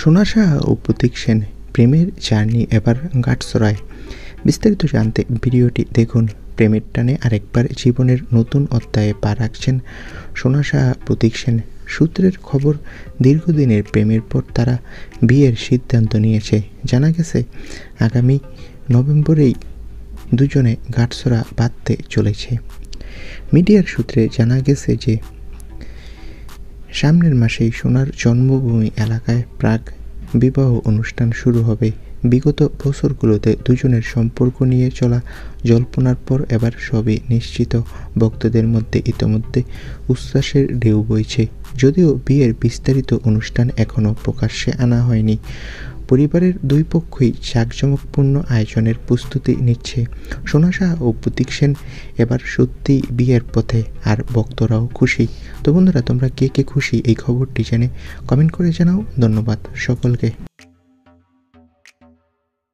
সোনা সাহা ও প্রতীক সেন প্রেমের জার্নি এবার গাঁটছড়ায়। বিস্তারিত জানতে ভিডিওটি দেখুন। প্রেমের টানে আরেকবার জীবনের নতুন অধ্যায়ে পা রাখছেন সোনা সাহা প্রতীক সেন। সূত্রের খবর, দীর্ঘদিনের প্রেমের পর তারা বিয়ের সিদ্ধান্ত নিয়েছে। জানা গেছে আগামী নভেম্বরেই দুজনে গাঁটছড়া বাঁধতে চলেছে। মিডিয়ার সূত্রে জানা গেছে যে সামনের মাসেই সোনার জন্মভূমি এলাকায় প্রাক বিবাহ অনুষ্ঠান শুরু হবে। বিগত বছরগুলোতে দুজনের সম্পর্ক নিয়ে চলা জল্পনার পর এবার সবই নিশ্চিত। ভক্তদের মধ্যে ইতোমধ্যে উচ্ছ্বাসের ঢেউ বইছে। যদিও বিয়ের বিস্তারিত অনুষ্ঠান এখনও প্রকাশ্যে আনা হয়নি, পরিবারের দুই পক্ষই জাঁকজমকপূর্ণ আয়োজনের প্রস্তুতি নিচ্ছে। সোনা সাহা ও প্রতীক সেন এবার সত্যিই বিয়ের পথে, আর ভক্তরাও খুশি। তো বন্ধুরা, তোমরা কে কে খুশি এই খবরটি জেনে কমেন্ট করে জানাও। ধন্যবাদ সকলকে।